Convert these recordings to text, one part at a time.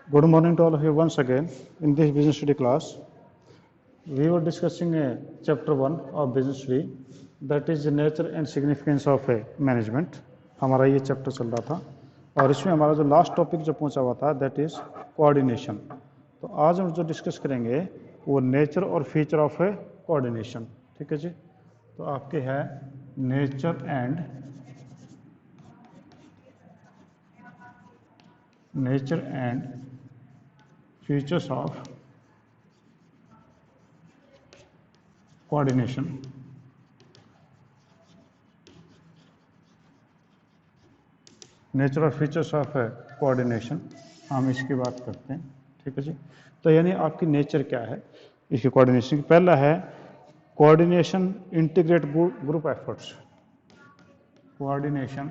Good morning to all of you once again. In this business study class, we were discussing chapter 1 of business study, that is the nature and significance of management. हमारा ये chapter चल रहा था और इसमें हमारा जो last topic जो पहुंचा हुआ था दैट इज कोऑर्डिनेशन. तो आज हम जो डिस्कस करेंगे वो नेचर और फीचर ऑफ कोऑर्डिनेशन. ठीक है जी. तो आपके है nature and features of coordination. Nature और फीचर्स ऑफ कोऑर्डिनेशन हम इसकी बात करते हैं. ठीक है जी. तो यानी आपकी नेचर क्या है इसकी कोऑर्डिनेशन की. पहला है coordination integrate group efforts. Coordination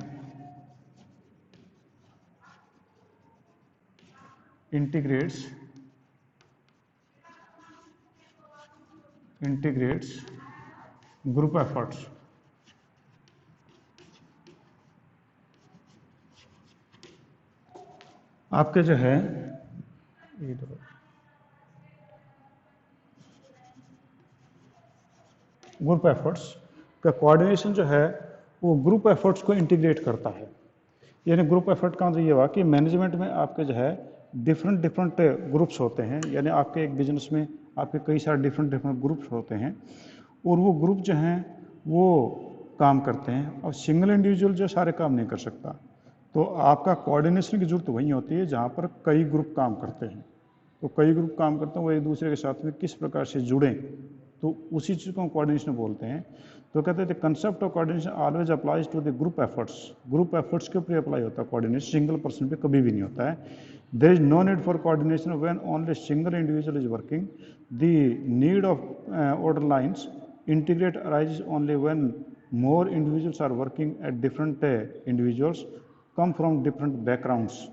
integrates group efforts. आपके जो है ग्रुप एफर्ट्स का कोऑर्डिनेशन जो है वो ग्रुप एफर्ट्स को इंटीग्रेट करता है. यानी ग्रुप एफर्ट का मतलब ये हुआ कि मैनेजमेंट में आपके जो है डिफरेंट ग्रुप्स होते हैं. यानी आपके एक बिजनेस में आपके कई सारे डिफरेंट ग्रुप्स होते हैं और वो ग्रुप जो हैं वो काम करते हैं और सिंगल इंडिविजुअल जो सारे काम नहीं कर सकता. तो आपका कोऑर्डिनेशन की जरूरत वहीं होती है जहाँ पर कई ग्रुप काम करते हैं. तो कई ग्रुप काम करते हैं वो एक दूसरे के साथ में किस प्रकार से जुड़ें, तो उसी चीज़ को हम कोऑर्डिनेशन बोलते हैं. तो कहते हैं concept of coordination always applies to the group efforts. Group efforts के ऊपर अप्लाई होता है कोऑर्डिनेशन, सिंगल पर्सन पे कभी भी नहीं होता है. There is no need for coordination when only single individual is working. The need of order lines integrate arises only when more individuals are working at different individuals come from different backgrounds.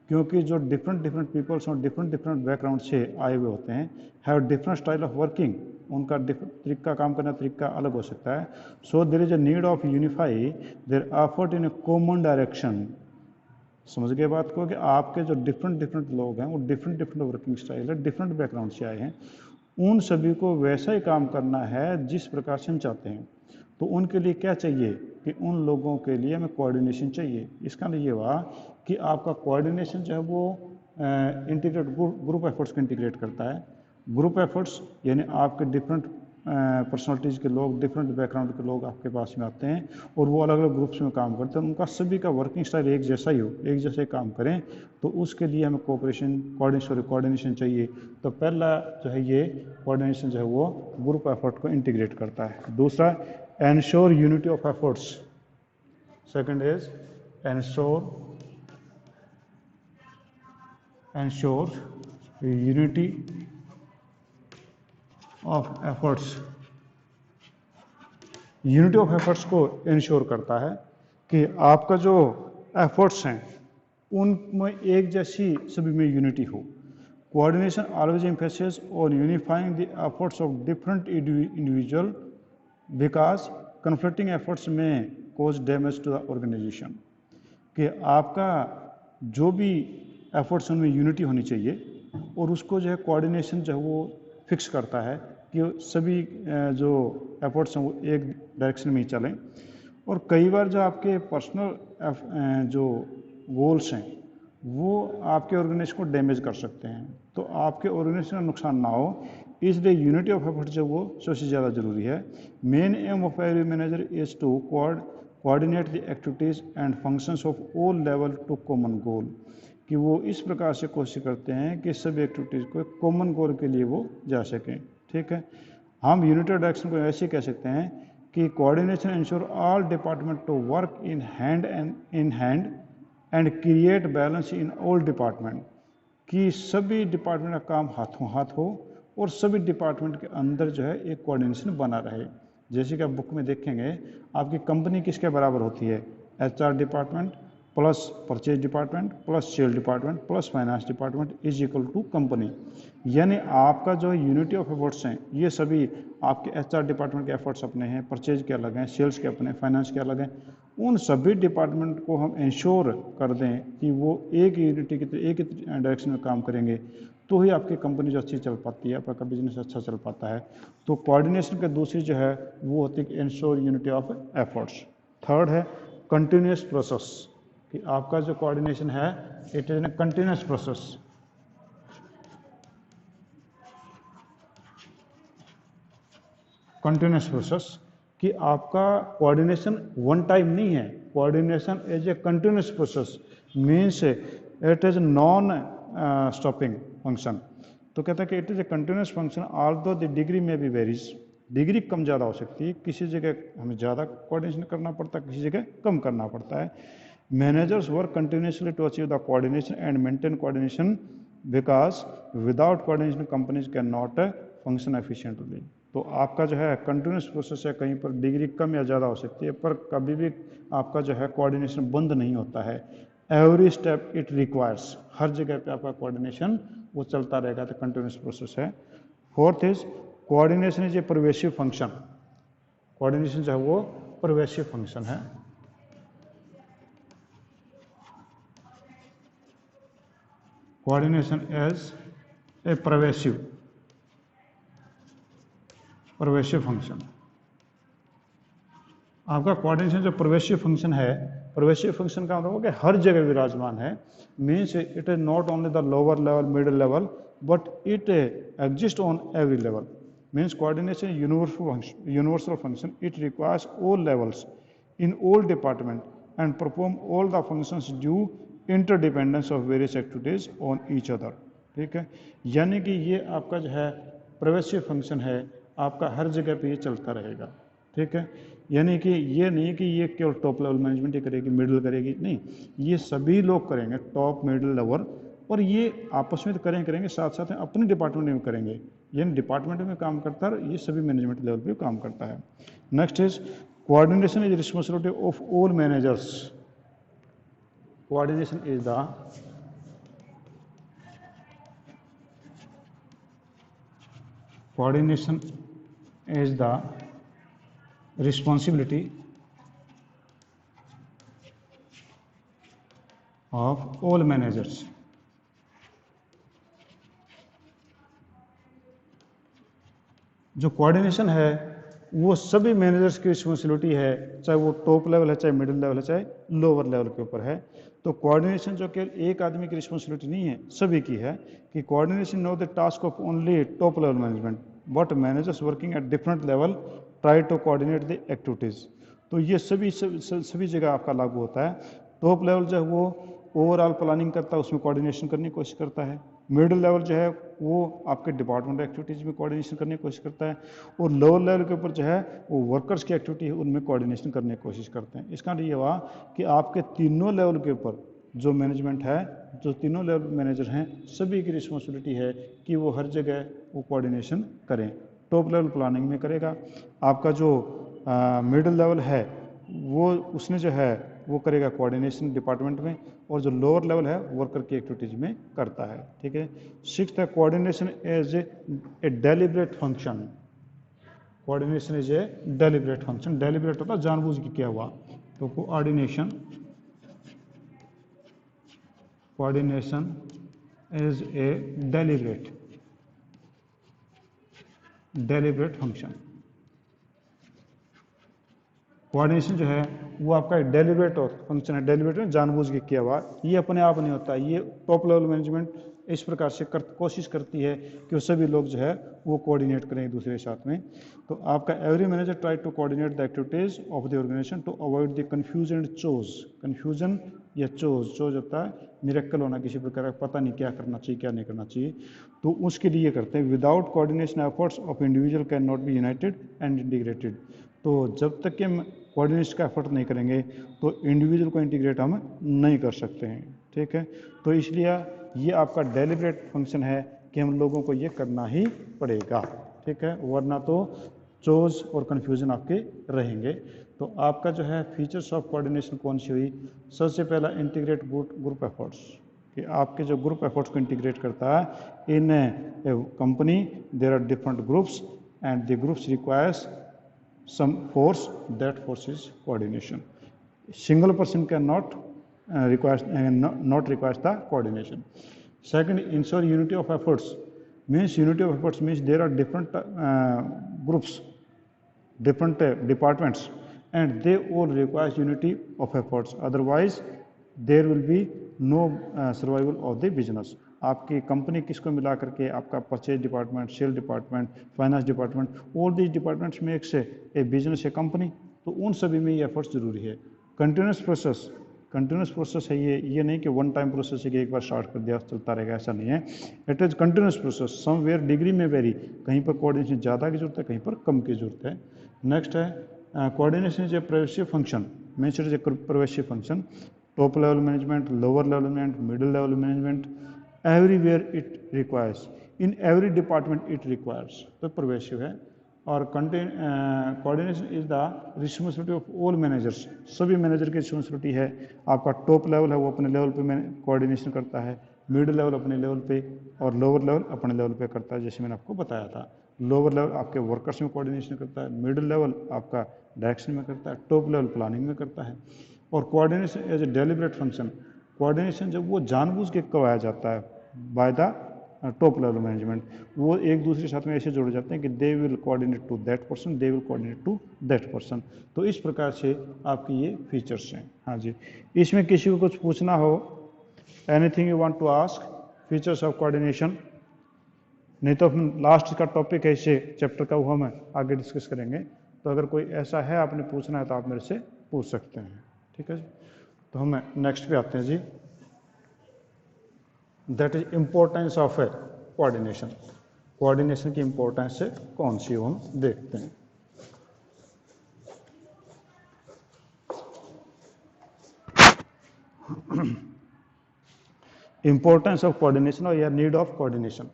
क्योंकि जो different peoples और different background से आए हुए होते हैं have different style of working. उनका तरीका काम करने का तरीका अलग हो सकता है. So there is a need of unify their effort in a common direction. समझ गए बात को कि आपके जो डिफरेंट लोग हैं वो डिफरेंट वर्किंग स्टाइल है, डिफरेंट बैकग्राउंड से आए हैं. उन सभी को वैसा ही काम करना है जिस प्रकार से हम चाहते हैं. तो उनके लिए क्या चाहिए कि उन लोगों के लिए हमें कोऑर्डिनेशन चाहिए. इसका मतलब ये हुआ कि आपका कोऑर्डिनेशन जो है वो इंटीग्रेट ग्रुप एफर्ट्स को इंटीग्रेट करता है. ग्रुप एफर्ट्स यानी आपके डिफरेंट पर्सनालिटीज़ के लोग, डिफरेंट बैकग्राउंड के लोग आपके पास में आते हैं और वो अलग अलग ग्रुप्स में काम करते हैं. उनका सभी का वर्किंग स्टाइल एक जैसा ही हो, एक जैसे काम करें. तो उसके लिए हमें कोऑर्डिनेशन चाहिए. तो पहला जो है ये कोऑर्डिनेशन जो है वो ग्रुप एफर्ट को इंटीग्रेट करता है. दूसरा ensure unity of efforts. Second is ensure unity of efforts. Unity of efforts को इंश्योर करता है कि आपका जो एफर्ट्स हैं उनमें एक जैसी सभी में यूनिटी हो. Coordination always emphasis on unifying the efforts of different individual because conflicting efforts में कोज डैमेज टू द ऑर्गेनाइजेशन. कि आपका जो भी एफर्ट्स उनमें यूनिटी होनी चाहिए और उसको जो है कोऑर्डिनेशन जो है वो फिक्स करता है कि सभी जो एफर्ट्स हैं वो एक डायरेक्शन में ही चलें. और कई बार जो आपके पर्सनल जो गोल्स हैं वो आपके ऑर्गेनाइजेशन को डैमेज कर सकते हैं. तो आपके ऑर्गेनाइजेशन का नुकसान ना हो इसलिए यूनिटी ऑफ एफर्ट्स जो वो सबसे ज़्यादा ज़रूरी है. Main aim of every manager is to coordinate the activities and functions of all level to common goal. कि वो इस प्रकार से कोशिश करते हैं कि सभी एक्टिविटीज़ को एक कॉमन गोल के लिए वो जा सकें. ठीक है. हम यूनिटी डायरेक्शन को ऐसे कह सकते हैं कि coordination ensure all department to work in hand and create balance in all department. कि सभी डिपार्टमेंट का काम हाथों हाथ हो और सभी डिपार्टमेंट के अंदर जो है एक कोऑर्डिनेशन बना रहे. जैसे कि आप बुक में देखेंगे आपकी कंपनी किसके बराबर होती है. HR department plus purchase department plus sale department plus finance department is equal to company. यानी आपका जो यूनिटी ऑफ एफर्ट्स हैं ये सभी आपके HR डिपार्टमेंट के एफर्ट्स अपने हैं, परचेज के अलग हैं, सेल्स के अपने, फाइनेंस के अलग हैं उन सभी डिपार्टमेंट को हम इंश्योर कर दें कि वो एक यूनिटी की एक डायरेक्शन में काम करेंगे, तो ही आपकी कंपनी जो अच्छी चल पाती है, आपका बिजनेस अच्छा चल पाता है। तो कोऑर्डिनेशन के दूसरी जो है वो होती है ensure unity of efforts. Third है कंटिन्यूस प्रोसेस, कि आपका जो कोऑर्डिनेशन है it is a continuous process. Continuous process कि आपका कोऑर्डिनेशन वन टाइम नहीं है, coordination is a continuous process, means it is non stopping function. तो कहता है कि it is a continuous function although the degree में भी वेरीज, डिग्री कम ज़्यादा हो सकती है, किसी जगह हमें ज़्यादा कोऑर्डिनेशन करना पड़ता है, किसी जगह कम करना पड़ता है। Managers work continuously to achieve the coordination and maintain coordination because without coordination companies can not function efficiently. तो आपका जो है कंटिन्यूस प्रोसेस है, कहीं पर डिग्री कम या ज़्यादा हो सकती है, पर कभी भी आपका जो है कोऑर्डिनेशन बंद नहीं होता है। एवरी स्टेप इट रिक्वायर्स, हर जगह पे आपका कोऑर्डिनेशन वो चलता रहेगा, तो कंटिन्यूस प्रोसेस है। Fourth is coordination is a pervasive function, coordination जो है वो परवेसिव फंक्शन है। Coordination as a pervasive function. आपका कोऑर्डिनेशन जो परवेसिव फंक्शन है, परवेसिव फंक्शन का मतलब कि हर जगह विराजमान है, means it is not only the lower level middle level but it exist on every level. Means coordination universal function, it requires all levels in all department and perform all the functions due interdependence of various activities on each other. ठीक है, यानी कि ये आपका जो है pervasive function है, आपका हर जगह पे ये चलता रहेगा। ठीक है, यानी कि ये नहीं कि ये केवल टॉप लेवल मैनेजमेंट ही करेगी, मिडिल करेगी, नहीं, ये सभी लोग करेंगे, टॉप मिडिल लेवल, और ये आपस में तो करेंगे, साथ साथ में अपने डिपार्टमेंट में करेंगे, यानी डिपार्टमेंट में काम करता है, ये सभी मैनेजमेंट लेवल पे काम करता है। Next is coordination is responsibility of all managers. Coordination is the responsibility of all managers। जो कोऑर्डिनेशन है वो सभी मैनेजर्स की रिस्पॉन्सिबिलिटी है, चाहे वो टॉप लेवल है, चाहे मिडिल लेवल है, चाहे लोअर लेवल के ऊपर है। तो कोऑर्डिनेशन जो केवल एक आदमी की रिस्पॉन्सिबिलिटी नहीं है, सभी की है, कि coordination no the task of only top level management but managers working at different level try to coordinate the activities. तो ये सभी जगह आपका लागू होता है। टॉप लेवल जो है वो ओवरऑल प्लानिंग करता है, उसमें कोऑर्डिनेशन करने की कोशिश करता है। मिडिल लेवल जो है वो आपके डिपार्टमेंट एक्टिविटीज़ में कोऑर्डिनेशन करने की कोशिश करता है, और लोअर लेवल के ऊपर जो है वो वर्कर्स की एक्टिविटी है उनमें कोऑर्डिनेशन करने की कोशिश करते हैं। इसका ये हुआ कि आपके तीनों लेवल के ऊपर जो मैनेजमेंट है, जो तीनों लेवल मैनेजर हैं, सभी की रिस्पॉन्सिबिलिटी है कि वो हर जगह वो कोऑर्डिनेशन करें। टॉप लेवल प्लानिंग में करेगा, आपका जो मिडिल लेवल है वो उसने जो है वो करेगा कोऑर्डिनेशन डिपार्टमेंट में, और जो लोअर लेवल है वर्कर की एक्टिविटीज में करता है। ठीक है, सिक्स्थ है coordination as a deliberate function. Coordination is a deliberate function, deliberate होता है जानबूझ के किया हुआ, तो coordination is a deliberate function. Coordination जो है वो आपका डेलिब्रेट फंक्शन है, डेलिब्रेट जानबूझ के किया हुआ, ये अपने आप नहीं होता, ये टॉप लेवल मैनेजमेंट इस प्रकार से कोशिश करती है कि वो सभी लोग जो है वो कोऑर्डिनेट करें एक दूसरे के साथ में। तो आपका every manager try to coordinate the activities of the organization to avoid the confusion and chaos. Confusion या चोज होता है मिरेकल होना, किसी प्रकार का पता नहीं क्या करना चाहिए क्या नहीं करना चाहिए, तो उसके लिए करते हैं। Without coordination efforts of individual can not be united and integrated. तो जब तक कि हम कोऑर्डिनेशन का एफर्ट नहीं करेंगे तो इंडिविजुअल को इंटीग्रेट हम नहीं कर सकते हैं। ठीक है, तो इसलिए ये आपका डेलिब्रेट फंक्शन है कि हम लोगों को ये करना ही पड़ेगा। ठीक है, वरना तो चोज और कन्फ्यूजन आपके रहेंगे। तो आपका जो है फीचर्स ऑफ कोऑर्डिनेशन कौन सी हुई? सबसे पहला इंटीग्रेट ग्रुप एफर्ट्स, कि आपके जो ग्रुप एफर्ट्स को इंटीग्रेट करता है। In company there are different groups and the groups requires some force, that force is coordination. single person cannot not requires the coordination. Second, ensure unity of efforts. Unity of efforts means there are different groups, different departments, and they all require unity of efforts. Otherwise, there will be no survival of the business. आपकी company किसको मिला करके आपका purchase department, sale department, finance department, all these departments makes a business a company, तो उन सभी में ये एफर्ट्स जरूरी है. कंटिन्यूस प्रोसेस है ये नहीं कि वन टाइम प्रोसेस है कि एक बार स्टार्ट कर दिया चलता रहेगा, ऐसा नहीं है. It is continuous process. Somewhere degree में वेरी, कहीं पर कोऑर्डिनेशन ज़्यादा की जरूरत है, कहीं पर कम की जरूरत है. नेक्स्ट है coordination is a pervasive function. Mention is a pervasive function. Top level management, lower level management, middle level management, everywhere it requires, in every department it requires, तो परवेसिव है. और coordination is the responsibility of all managers. सभी manager की responsibility है. आपका top level है वो अपने लेवल पे कोऑर्डिनेशन करता है, मिड लेवल अपने लेवल पे, और लोअर लेवल अपने लेवल पे करता है. जैसे मैंने आपको बताया था, लोअर लेवल आपके वर्कर्स में कोऑर्डिनेशन करता है, मिडिल लेवल आपका डायरेक्शन में करता है, टॉप लेवल प्लानिंग में करता है. और coordination as a deliberate function. Coordination जब वो जानबूझ के करवाया जाता है by the top level management, वो एक दूसरे के साथ में ऐसे जुड़ जाते हैं कि they will coordinate to that person, they will coordinate to that person. तो इस प्रकार से आपकी ये फीचर्स हैं. हाँ जी, इसमें किसी को कुछ पूछना हो, anything you want to ask, features of coordination. नहीं तो हम लास्ट का टॉपिक है इसे चैप्टर का, वो हम आगे डिस्कस करेंगे. तो अगर कोई ऐसा है आपने पूछना है तो आप मेरे से पूछ सकते हैं. ठीक है जी. तो हम नेक्स्ट पे आते हैं जी. That is importance of coordination. Coordination की इम्पोर्टेंस से कौन सी हम देखते हैं. इम्पोर्टेंस ऑफ कोऑर्डिनेशन और या need of coordination.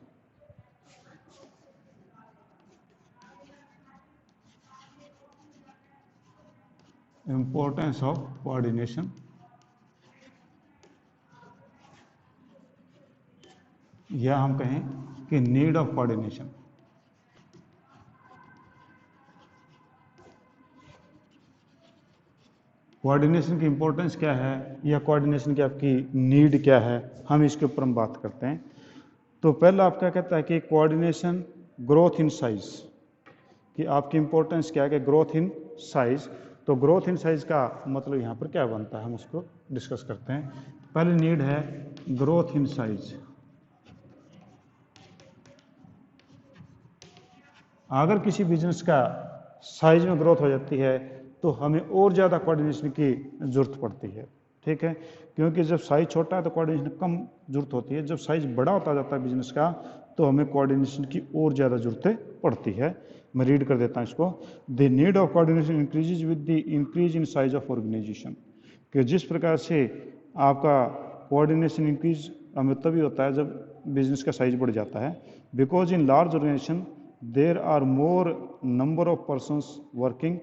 Importance of coordination या हम कहें कि नीड ऑफ कोऑर्डिनेशन. कोऑर्डिनेशन की इंपॉर्टेंस क्या है या कोऑर्डिनेशन की आपकी नीड क्या है, हम इसके ऊपर हम बात करते हैं. तो पहला आप क्या कहता है कि कोऑर्डिनेशन ग्रोथ इन साइज, कि आपकी इंपॉर्टेंस क्या है कि ग्रोथ इन साइज. तो ग्रोथ इन साइज का मतलब यहाँ पर क्या बनता है, हम उसको डिस्कस करते हैं. पहली नीड है ग्रोथ इन साइज. अगर किसी बिजनेस का साइज में ग्रोथ हो जाती है तो हमें और ज़्यादा कोऑर्डिनेशन की ज़रूरत पड़ती है. ठीक है, क्योंकि जब साइज छोटा है तो कोऑर्डिनेशन कम ज़रूरत होती है. जब साइज बड़ा होता जाता है बिजनेस का तो हमें कोऑर्डिनेशन की और ज़्यादा ज़रूरतें पड़ती है. मैं रीड कर देता हूँ इसको. The need of coordination increases with the increase in size of organization. कि जिस प्रकार से आपका कोऑर्डिनेशन इंक्रीज हमें तभी होता है जब बिजनेस का साइज बढ़ जाता है. Because in large organization there are more number of persons working,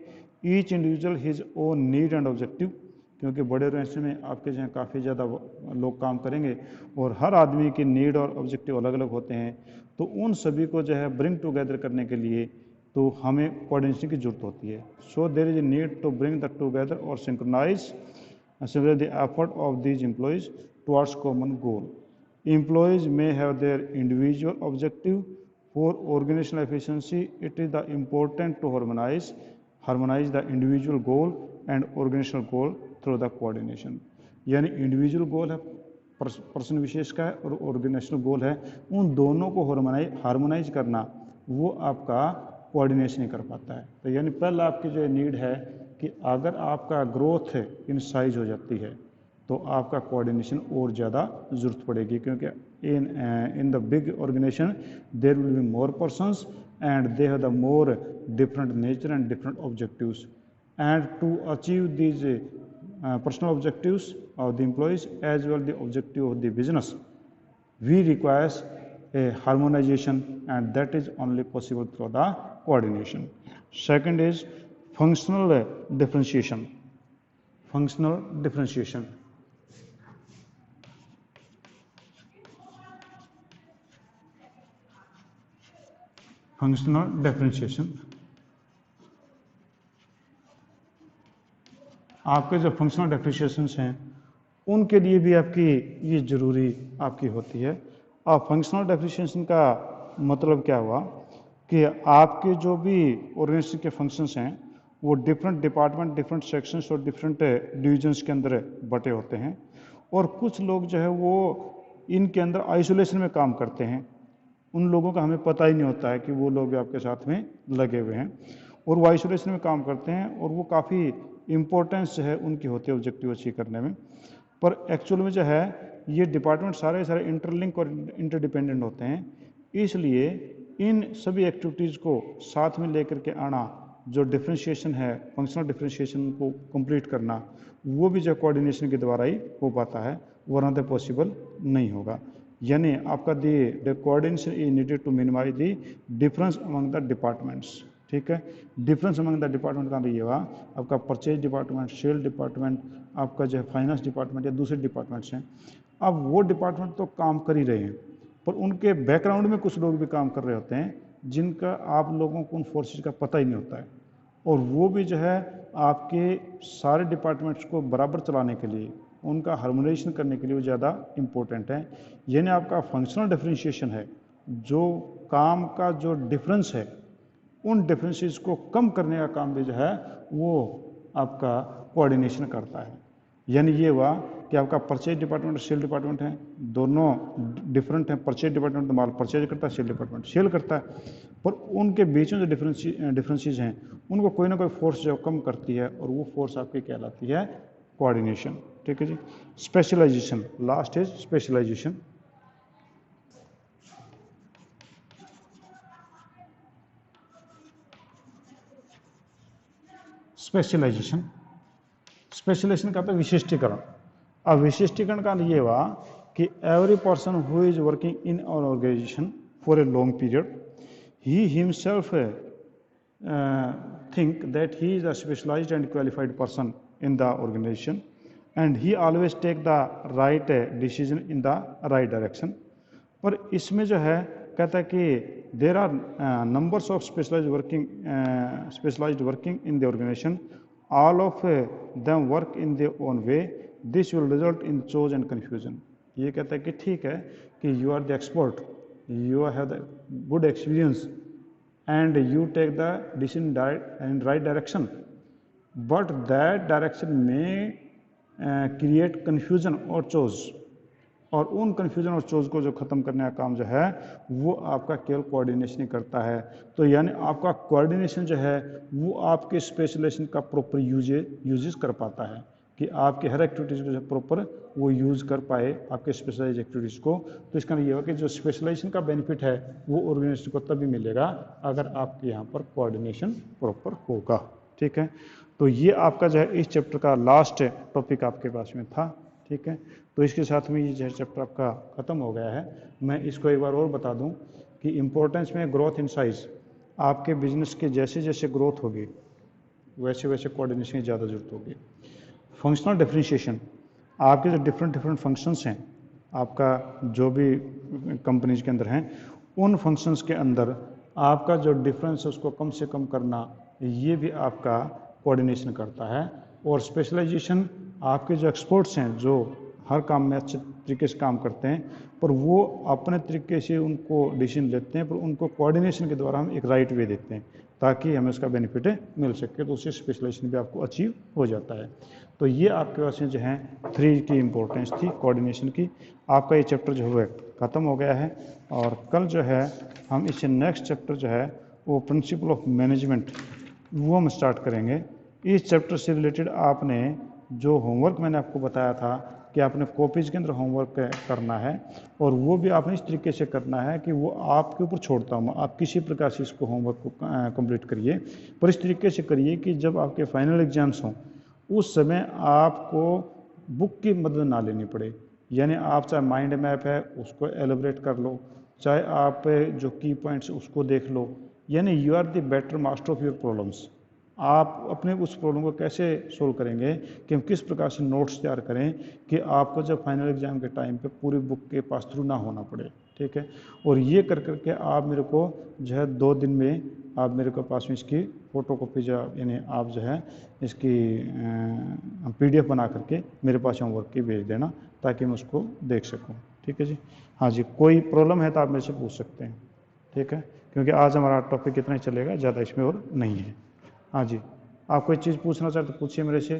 each individual his own need and objective. क्योंकि बड़े ऑर्गेनाइजेशन में आपके जहाँ काफ़ी ज़्यादा लोग काम करेंगे और हर आदमी की नीड और ऑब्जेक्टिव अलग अलग होते हैं. तो उन सभी को जो है ब्रिंग टुगेदर करने के लिए तो हमें कोऑर्डिनेशन की जरूरत होती है. So there is a need to bring the together और synchronise the effort of these employees towards common goal. Employees may have their individual objective. For organizational efficiency, it is the important to harmonize the individual goal and organizational goal through the coordination. यानी individual गोल है person विशेष का है और organisational गोल है, उन दोनों को harmonise करना वो आपका कोऑर्डिनेशन ही कर पाता है. तो यानी पहला आपकी जो नीड है कि अगर आपका ग्रोथ इन साइज हो जाती है तो आपका कोऑर्डिनेशन और ज़्यादा ज़रूरत पड़ेगी. क्योंकि in the big organization there will be more persons and they have the more different nature and different objectives. And to achieve these personal objectives of the employees as well the objective of the business, we requires a harmonization, and that is only possible through the coordination. Second is functional differentiation. Functional differentiation. Functional differentiation. आपके जो functional depreciations हैं उनके लिए भी आपकी ये ज़रूरी आपकी होती है। और फंक्शनल डेप्रिसिएशन का मतलब क्या हुआ कि आपके जो भी ऑर्गेनाइजेशन के फंक्शंस हैं वो डिफरेंट डिपार्टमेंट, डिफरेंट सेक्शंस और डिफरेंट डिविजन्स के अंदर बटे होते हैं, और कुछ लोग जो है वो इनके अंदर आइसोलेशन में काम करते हैं। उन लोगों का हमें पता ही नहीं होता है कि वो लोग भी आपके साथ में लगे हुए हैं, और वो आइसोलेशन में काम करते हैं, और वो काफ़ी इम्पोर्टेंस जो है उनकी होती है ऑब्जेक्टिव अचीव करने में। पर एक्चुअल में जो है ये डिपार्टमेंट सारे सारे इंटरलिंक और इंटरडिपेंडेंट होते हैं, इसलिए इन सभी एक्टिविटीज़ को साथ में लेकर के आना, जो डिफ्रेंशिएशन है, फंक्शनल डिफ्रेंशिएशन को कंप्लीट करना, वो भी जो कोऑर्डिनेशन के द्वारा ही हो पाता है, वरना तो पॉसिबल नहीं होगा। यानी आपका the coordination is needed to minimize the difference among the departments. ठीक है, डिफरेंस अमंग द डिपार्टमेंट का ये हुआ आपका परचेज डिपार्टमेंट, सेल डिपार्टमेंट, आपका जो है फाइनेंस डिपार्टमेंट या दूसरे डिपार्टमेंट्स हैं। अब वो डिपार्टमेंट तो काम कर ही रहे हैं, पर उनके बैकग्राउंड में कुछ लोग भी काम कर रहे होते हैं जिनका आप लोगों को उन फोर्सेज का पता ही नहीं होता है, और वो भी जो है आपके सारे डिपार्टमेंट्स को बराबर चलाने के लिए, उनका हार्मोनाइजेशन करने के लिए वो ज़्यादा इम्पोर्टेंट है। यानी आपका फंक्शनल डिफरेंशिएशन है, जो काम का जो डिफरेंस है उन डिफरेंसेस को कम करने का काम भी जो है वो आपका कोऑर्डिनेशन करता है। यानी ये हुआ कि आपका परचेज डिपार्टमेंट और सेल डिपार्टमेंट है, दोनों डिफरेंट हैं। परचेज डिपार्टमेंट तो माल परचेज करता है, सेल डिपार्टमेंट सेल करता है, पर उनके बीच में जो डिफरेंसेस हैं उनको कोई ना कोई फोर्स जो कम करती है, और वो फोर्स आपकी कहलाती है कोऑर्डिनेशन। ठीक है जी। Specialisation, last is specialisation. Specialisation, specialisation का तो विशिष्टीकरण। अब विशिष्टीकरण का ये हुआ कि every person who is working in our organisation for a long period, he himself think that he is a specialized and qualified person in the organization, and he always take the right decision in the right direction। पर इसमें जो है कहता है कि there are numbers of specialized working in the organization, all of them work in the own way, this will result in chaos and confusion. ये कहता है कि ठीक है कि you are the expert, you have the good experience and you take the decision in right direction, but that direction may create confusion or chores, और उन confusion और चोज को जो ख़त्म करने का काम जो है वो आपका केवल कोऑर्डिनेशन ही करता है। तो यानी आपका कोऑर्डिनेशन जो है वो आपके स्पेशलाइजेशन का प्रॉपर यूजेस कर पाता है, कि आपके हर एक्टिविटीज़ को जो प्रॉपर वो यूज़ कर पाए आपके स्पेशलाइज एक्टिविटीज़ को। तो इसका ये होगा कि जो स्पेशलाइजेशन का बेनिफिट है वो ऑर्गेनाइजेशन को तभी मिलेगा अगर आपके यहाँ पर कोऑर्डिनेशन प्रॉपर होगा। ठीक है, तो ये आपका जो है इस चैप्टर का लास्ट टॉपिक आपके पास में था। ठीक है, तो इसके साथ में ये जो है चैप्टर आपका ख़त्म हो गया है। मैं इसको एक बार और बता दूँ कि इम्पोर्टेंस में ग्रोथ इन साइज़, आपके बिजनेस के जैसे जैसे ग्रोथ होगी वैसे वैसे कोऑर्डिनेशन की ज़्यादा जरूरत होगी। फंक्शनल डिफरेंशिएशन, आपके जो डिफरेंट फंक्शंस हैं आपका जो भी कंपनीज के अंदर हैं, उन फंक्शंस के अंदर आपका जो डिफरेंस है उसको कम से कम करना, ये भी आपका कोऑर्डिनेशन करता है। और स्पेशलाइजेशन, आपके जो एक्सपर्ट्स हैं जो हर काम में अच्छे तरीके से काम करते हैं, पर वो अपने तरीके से उनको डिसीजन लेते हैं, पर उनको कोऑर्डिनेशन के द्वारा हम एक राइट वे देते हैं ताकि हमें उसका बेनिफिट मिल सके, तो उससे स्पेशलाइजेशन भी आपको अचीव हो जाता है। तो ये आपके पास जो है 3 की इम्पोर्टेंस थी कोऑर्डिनेशन की। आपका ये चैप्टर जो है ख़त्म हो गया है, और कल जो है हम इससे नेक्स्ट चैप्टर जो है वो प्रिंसिपल ऑफ मैनेजमेंट वो हम स्टार्ट करेंगे। इस चैप्टर से रिलेटेड आपने जो होमवर्क मैंने आपको बताया था कि आपने कॉपीज़ के अंदर होमवर्क करना है, और वो भी आपने इस तरीके से करना है कि वो आपके ऊपर छोड़ता हूँ, आप किसी प्रकार से इसको होमवर्क को कंप्लीट करिए, पर इस तरीके से करिए कि जब आपके फाइनल एग्जाम्स हों उस समय आपको बुक की मदद ना लेनी पड़े। यानी आप चाहे माइंड मैप है उसको एलिब्रेट कर लो, चाहे आप जो की पॉइंट्स उसको देख लो, यानी you are the better master of your problems. आप अपने उस प्रॉब्लम को कैसे सोल्व करेंगे, कि हम किस प्रकार से नोट्स तैयार करें कि आपको जब फाइनल एग्जाम के टाइम पे पूरी बुक के पास थ्रू ना होना पड़े। ठीक है, और ये कर करके आप मेरे को जो है 2 दिन में आप मेरे को पास में इसकी फ़ोटो कॉपी जो यानी आप जो है इसकी PDF बना करके मेरे पास होमवर्क की भेज देना, ताकि मैं उसको देख सकूँ। ठीक है जी। हाँ जी, कोई प्रॉब्लम है तो आप मेरे से पूछ सकते हैं। ठीक है, क्योंकि आज हमारा टॉपिक इतना ही चलेगा, ज़्यादा इसमें और नहीं है। हाँ जी, आप कोई चीज़ पूछना चाहते तो पूछिए मेरे से।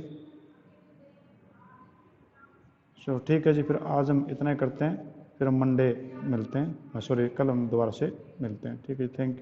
चलो ठीक है जी, फिर आज हम इतना ही करते हैं, फिर हम मंडे मिलते हैं, सॉरी कल हम दोबारा से मिलते हैं। ठीक है, थैंक यू।